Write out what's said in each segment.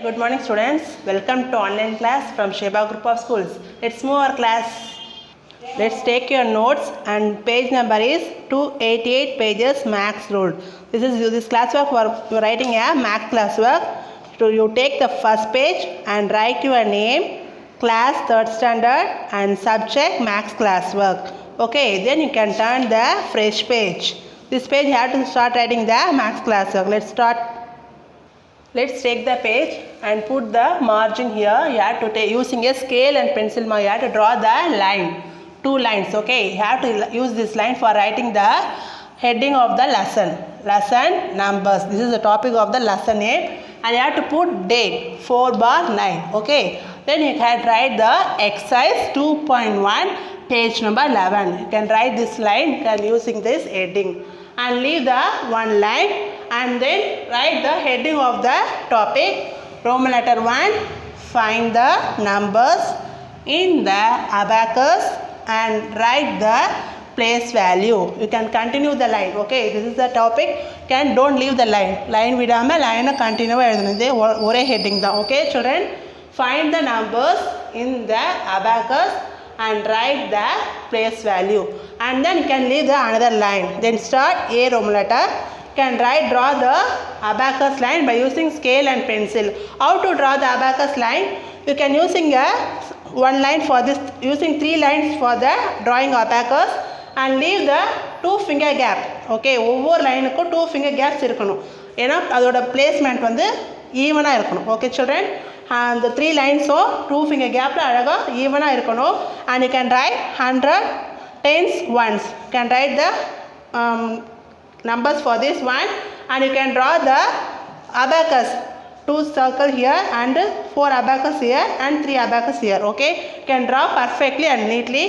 Good morning students. Welcome to online class from Sheba Group of Schools. Let's move our class. Let's take your notes and page number is 288 pages max rule. This classwork for writing a max classwork. So you take the first page and write your name, class 3rd standard and subject max classwork. Okay, then you can turn the fresh page. This page you have to start writing the max classwork. Let's start. Let's take the page and put the margin here. You have to take using a scale and pencil mark. You have to draw the line, 2 lines. Okay, you have to use this line for writing the heading of the lesson. Lesson numbers. This is the topic of the lesson name, and you have to put date 4/9. Okay, then you can write the exercise 2.1 page number 11. You can write this line using this heading and leave the one line and then write the heading of the topic. Roman letter 1, find the numbers in the abacus and write the place value. You can continue the line. Okay, this is the topic. Don't leave the line. Line vidama line continue edunide ore heading da. Okay children, find the numbers in the abacus and write the place value, and then you can leave the another line. Then start A Roman letter. Draw the abacus line by using scale and pencil. How to draw the abacus line? You can using one line for this, using 3 lines for the drawing abacus and leave the 2 finger gap. Okay, ஒவ்வொரு லைனுக்கும் 2 finger gaps இருக்கணும். ஏன்னா அதோட placement வந்து ஈவனா இருக்கணும். Okay children, and the 3 lines 2 finger gapல அழகா ஈவனா இருக்கணும். And you can write 100, tens, ones. You can write the numbers for this one, and you can draw the abacus, 2 circle here and 4 abacus here and 3 abacus here. Okay, you can draw perfectly and neatly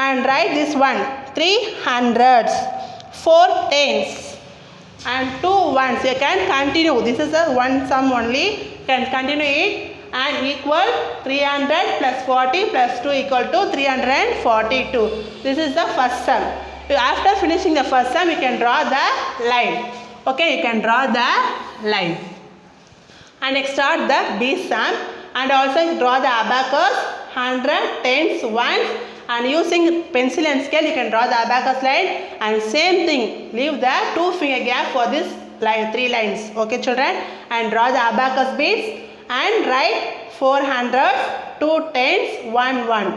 and write this one, 3 hundreds, 4 tens and 2 ones. You can continue. This is a one sum only. You can continue it and equal 300 plus 40 plus 2 equal to 342. This is the first sum. After finishing the first sum, you can draw the line. Okay, you can draw the line. And next start the B sum and also draw the abacus, 100, tens, ones, and using pencil and scale you can draw the abacus line, and same thing, leave the 2 finger gap for this line, 3 lines. Okay children, and draw the abacus beads and write 400, 2 tens, 1 1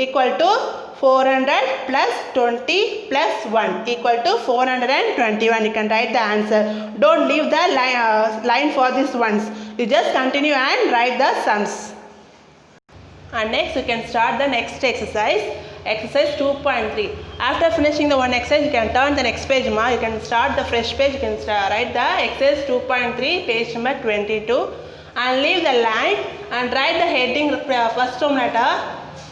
equal to 400 plus 20 plus 1 equal to 421. You can write the answer. Don't leave the line for these ones. You just continue and write the sums. And next you can start the next exercise. Exercise 2.3. After finishing the one exercise, you can turn the next page. You can start the fresh page. You can write the exercise 2.3 page number 22 and leave the line and write the heading first Roman letter.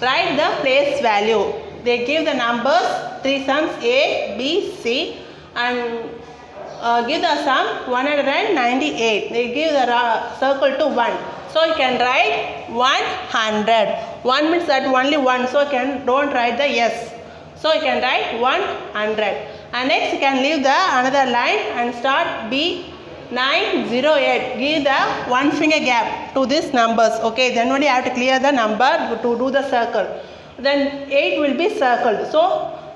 Write the place value. They give the numbers 3 sums A, B, C, and give the sum 198. They give the circle to 1. So you can write 100. 1 means that only 1. So you don't write the S. So you can write 100. And next you can leave the another line and start B. 908. Give the 1 finger gap to these numbers. Okay, then only you have to clear the number to do the circle. Then 8 will be circled. So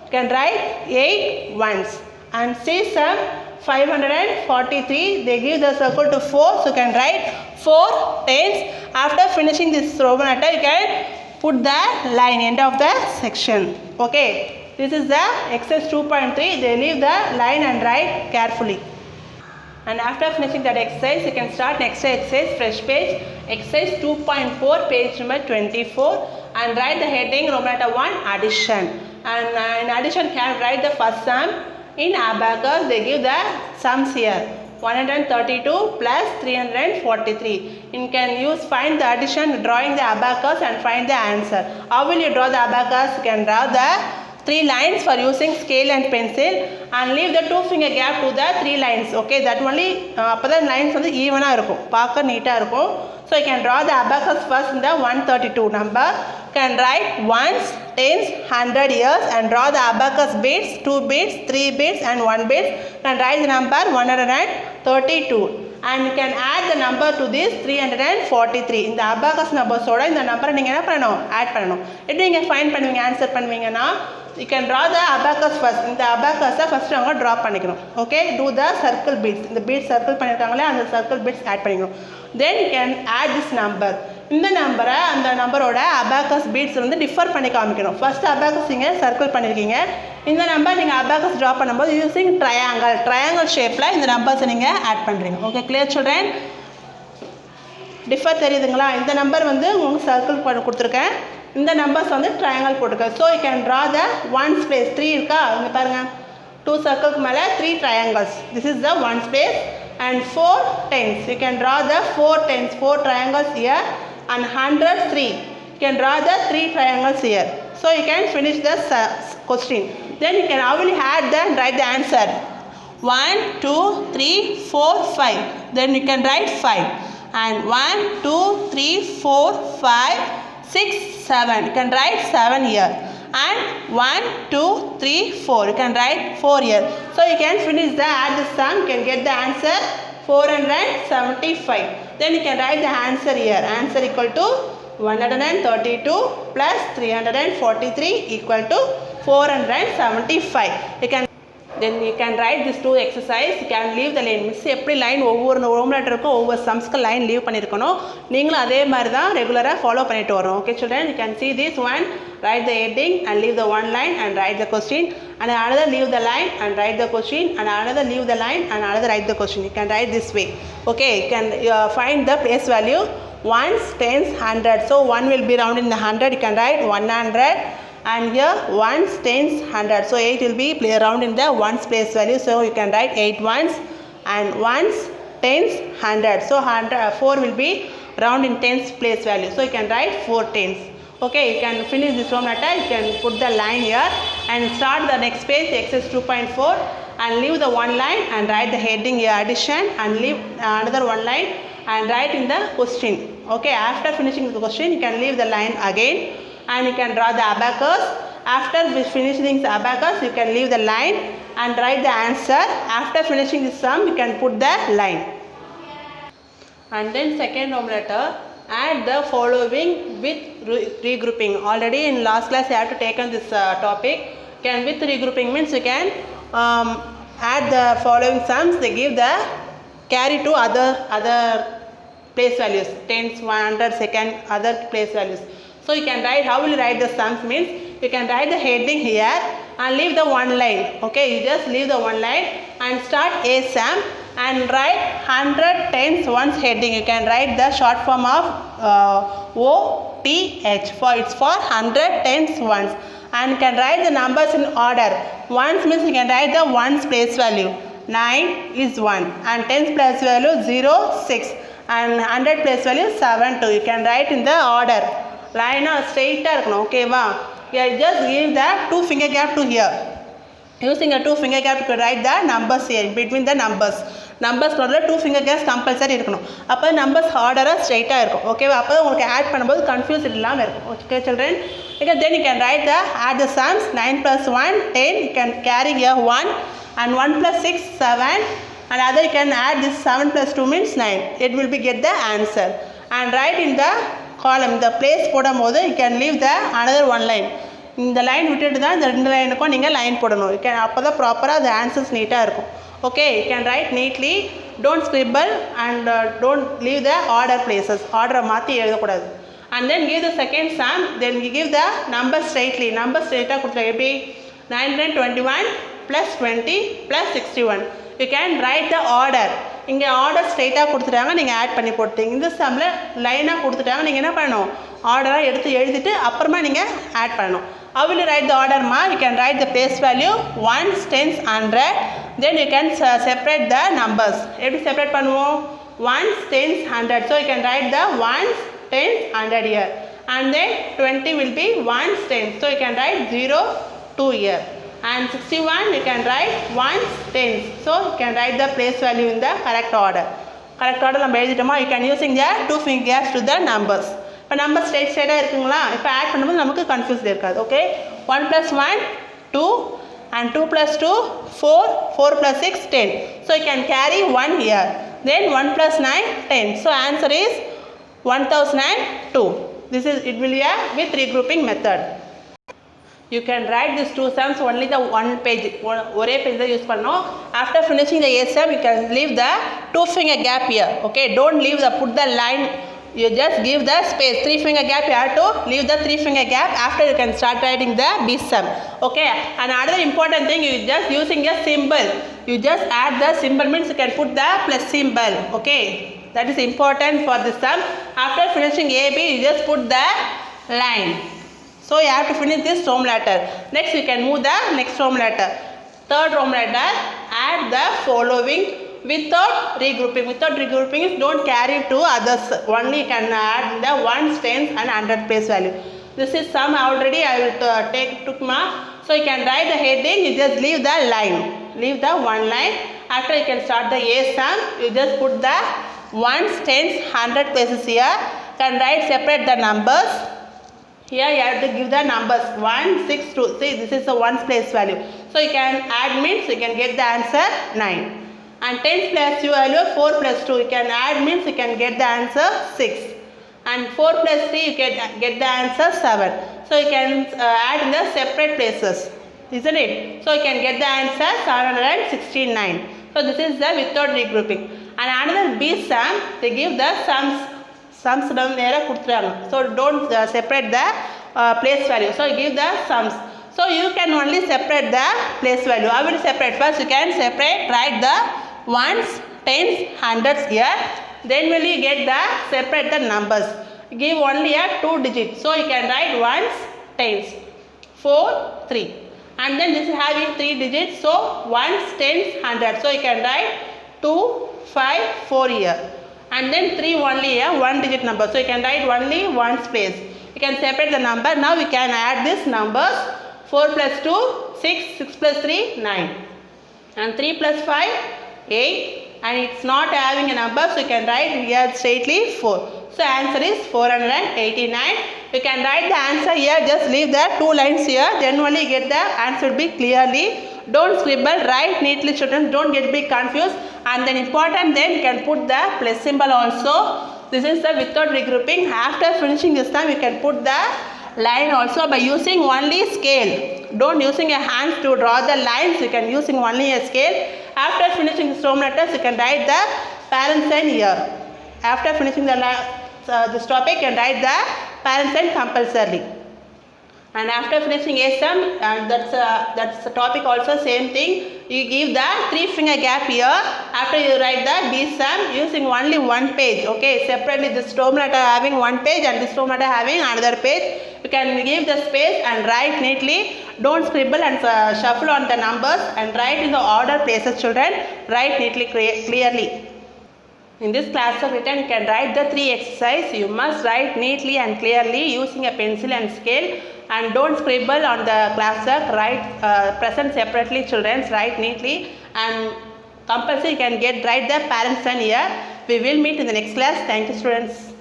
you can write 8 ones. And C sum 543. They give the circle to 4. So you can write 4 tens. After finishing this Roman letter, you can put the line end of the section. Okay, this is the exercise 2.3. They leave the line and write carefully. And after finishing that exercise, you can start next exercise, fresh page, exercise 2.4 page number 24, and write the heading Roman letter 1 addition. And in addition, you can write the first sum. In abacus, they give the sums here, 132 plus 343. You can find the addition drawing the abacus and find the answer. How will you draw the abacus? You can draw the 3 lines for using scale and pencil and leave the 2 finger gap to the 3 lines. Okay, that only appada lines வந்து ஈவனா இருக்கும், பார்க்க நீட்டா இருக்கும். So you can draw the abacus first in the 132 number. You can write ones, tens, 100 years and draw the abacus beads, 2 beads, 3 beads and 1 bead. You can write the number 132. and you can add the number to this 343. இந்த abacus numbers-ஓட இந்த நம்பரை நீங்கள் என்ன பண்ணணும், add பண்ணணும். எப்படி நீங்கள் find பண்ணுவீங்க, ஆன்சர் பண்ணுவீங்கன்னா, you can draw the abacus first. இந்த abacus-ஐ ஃபஸ்ட்டு அவங்க ட்ரா பண்ணிக்கணும். Okay, do the circle beads. இந்த beads சர்க்கிள் பண்ணியிருக்காங்களே அந்த circle beads ஆட் பண்ணிக்கணும். then you can add this number. இந்த நம்பரை அந்த நம்பரோட abacus beads வந்து டிஃபர் பண்ணி காமிக்கணும். ஃபர்ஸ்ட் abacus நீங்கள் சர்க்கிள் பண்ணியிருக்கீங்க, இந்த நம்பர் நீங்கள் abacus ட்ரா பண்ணும்போது யூஸிங் ட்ரையாங்கிள் ஷேப்பில் இந்த நம்பர்ஸை நீங்கள் ஆட் பண்ணுறீங்க. Okay, clear children? டிஃபர் தெரியுதுங்களா? இந்த நம்பர் வந்து உங்களுக்கு சர்க்கிள் பண்ணி கொடுத்துருக்கேன், இந்த நம்பர்ஸ் வந்து ட்ரையாங்கிள் போட்டுருக்கேன். So you can draw the ones place. 3 இருக்கா, இங்கே பாருங்கள், 2 சர்க்கிள்க்கு மேலே 3 triangles. This is the ones place and 4 tens. You can draw the 4 tens, 4 triangles here, and 100 3. You can draw the 3 triangles here. So you can finish the question. Then you can only add the and write the answer. 1 2 3 4 5. Then you can write 5. And 1 2 3 4 5 6 7. You can write 7 here. And 1 2 3 4. You can write 4 here. So you can finish the add the sum. You can get the answer 475. Then you can write the answer here. Answer equal to 132 plus 343 equal to 475. Then you can write this 2 exercise. You can leave the line. Miss எப்படி line ஒவ்வொரு Rome லெட்டருக்கும் ஒவ்வொரு சம்ஸ்க்கு line leave பண்ணியிருக்கணும், நீங்களும் அதே மாதிரி தான் ரெகுலராக follow பண்ணிட்டு வரோம். Okay children, you can see this one. Write the heading and leave the one line and write the question, and another leave the line and write the question, and another leave the line and another write the question. You can write this way. Okay, you can find the place value ones, tens, 100. So 1 will be rounded in the 100. You can write 100. And here ones, tens, 100. So 8 will be round in the ones place value. So you can write 8 ones and ones, tens, 100. So 4 will be round in tens place value. So you can write 4 tens. Okay, you can finish this one letter. You can put the line here and start the next page, exercise 2.4, and leave the one line and write the heading here addition, and leave another one line and write in the question. Okay, after finishing the question, you can leave the line again. And you can draw the abacus. After finishing the abacus, you can leave the line and write the answer. After finishing the sum, you can put the line. And then second home letter, add the following with regrouping. Already in last class you have to take on this topic. Can with regrouping means you can add the following sums. They give the carry to other place values, tens, 100, second, other place values. So you can write, how will you write the sums means, you can write the heading here and leave the one line. Okay, you just leave the one line and start a sum and write 100 tens ones heading. You can write the short form of OTH, for it's for 100 tens ones. And you can write the numbers in order. Ones means you can write the ones place value. 9 is 1 and tens place value 0, 6 and 100 place value 7, 2. You can write in the order. Line straighta இருக்கணும். ஓகேவா? You just give the 2 finger gap to here. Using a 2 finger gap to write the numbers here between the numbers. Numbers நடுவுல 2 finger gaps compulsory இருக்கணும். அப்போ numbers ஆர்டராக ஸ்ட்ரைட்டாக இருக்கும். ஓகேவா? அப்போ உங்களுக்கு ஆட் பண்ணும்போது கன்ஃபியூஸ் இல்லாமல் இருக்கும். Okay children? Okay, then you can write the add the sums. 9 plus 1 10. You can carry here 1 and 1 plus 6 7, and other you can add this 7 plus 2 means 9. It will be get the answer. And write in the column, the place போடும்போது you can leave the another one line. இந்த line விட்டுட்டு தான் இந்த ரெண்டு லைனுக்கும் நீங்கள் line போடணும். You can அப்போ தான் ப்ராப்பராக the answers நீட்டாக இருக்கும். Okay, you can write neatly. Don't scribble and don't leave the order places. ஆர்டரை மாற்றி எழுதக்கூடாது. And then give the second sum. Then you give the number straightly. Number straightாக கொடுத்துருக்க எப்படி 921 plus 20 plus 61. You can write the order. இங்கே order ஸ்ட்ரைட்டாக கொடுத்துட்டாங்க, நீங்கள் add பண்ணி போட்டீங்க. இந்த சம்மில் லைனாக கொடுத்துட்டாங்க, நீங்கள் என்ன பண்ணணும், ஆர்டராக எடுத்து எழுதிட்டு அப்புறமா நீங்கள் ஆட் பண்ணணும். How will you write the order ma? You can write the place value ones, tens, 100. Then you can separate the numbers. எப்படி செப்பரேட் பண்ணுவோம்? ones, tens, 100. So you can write the ones, tens, 100 here. And then 20 will be ones, tens. So you can write 0, 2 here. And 61 you can write ones, tens. So you can write the place value in the correct order. Correct order நம்ம எழுதிட்டோமா? You can using the 2 finger gaps to the numbers. இப்போ number ஸ்ட்ரைட்டாக இருக்குங்களா? இப்போ add பண்ணும்போது நமக்கு confuse இருக்காது. Okay, 1 plus 1 2 and 2 plus 2 4, 4 plus 6 10. So you can carry 1 here. Then 1 plus 9, 10. So answer is 1002. This is, it will be a with regrouping method. You can write these two sums only the one page, ஒரே page தான் use பண்ணோம். After finishing the A sum, you can leave the 2 finger gap here. Okay, don't leave the, put the line, you just give the space, 3 finger gap, you have to leave the 3 finger gap. After you can start writing the B sum. Okay, and another important thing, you just using a symbol. You just add the symbol, means you can put the plus symbol. Okay, that is important for this sum. After finishing A, B, you just put the line. So you have to finish this Roman letter. Next you can move the next Roman letter. Third Roman letter, add the following without regrouping. Without regrouping is don't carry to others. Only you can add the ones, tens and 100 place value. This is sum already I will took mark. So you can write the heading, you just leave the line. Leave the one line. After you can start the A sum, you just put the ones, tens, 100 places here. You can write separate the numbers. Here you have to give the numbers 1, 6, 2. See, this is the ones place value. So you can add, means you can get the answer 9. And 10's place value 4 plus 2. You can add, means you can get the answer 6. And 4 plus 3 you can get the answer 7. So you can add in the separate places. Isn't it? So you can get the answer 769. So this is the without regrouping. And another B sum, they give the sums down there. So don't separate the place value. So you give the sums. So you can only separate the place value. I will separate. First you can separate, write the ones, tens, hundreds here. Then will you get the separate the numbers. Give only a 2 digits. So you can write ones, tens, 4, 3. And then this is having 3 digits. So ones, tens, hundreds. So you can write 2, 5, 4 here. And then 3 only here, 1 digit number. So you can write only ones place. You can separate the number. Now we can add these numbers. 4 plus 2, 6, 6 plus 3, 9. And 3 plus 5, 8. And it's not having a number, so you can write here straightly 4. So answer is 489. You can write the answer here, just leave the 2 lines here. Then only get the answer will be clearly. Don't scribble, write neatly children, don't get be confused. And then important, then you can put the plus symbol also. This is the without regrouping. After finishing this time, you can put the line also by using only scale. Don't using your hands to draw the lines, you can using only a scale. After finishing the Roman letters, you can write the parent sign here. After finishing the this topic, you can write the parent sign compulsorily. And after finishing A sum, and that's the topic also same thing. You give the 3 finger gap here. After you write the B sum using only one page. Okay, separately this Roman letter having one page and this Roman letter having another page. You can give the space and write neatly. Don't scribble and shuffle on the numbers and write in the order places children. Write neatly, clearly. In this class of written, you can write the 3 exercises. You must write neatly and clearly using a pencil and scale. And don't scribble on the class work. Write, present separately children. Write neatly. And compulsory you can write the parent sign here. We will meet in the next class. Thank you students.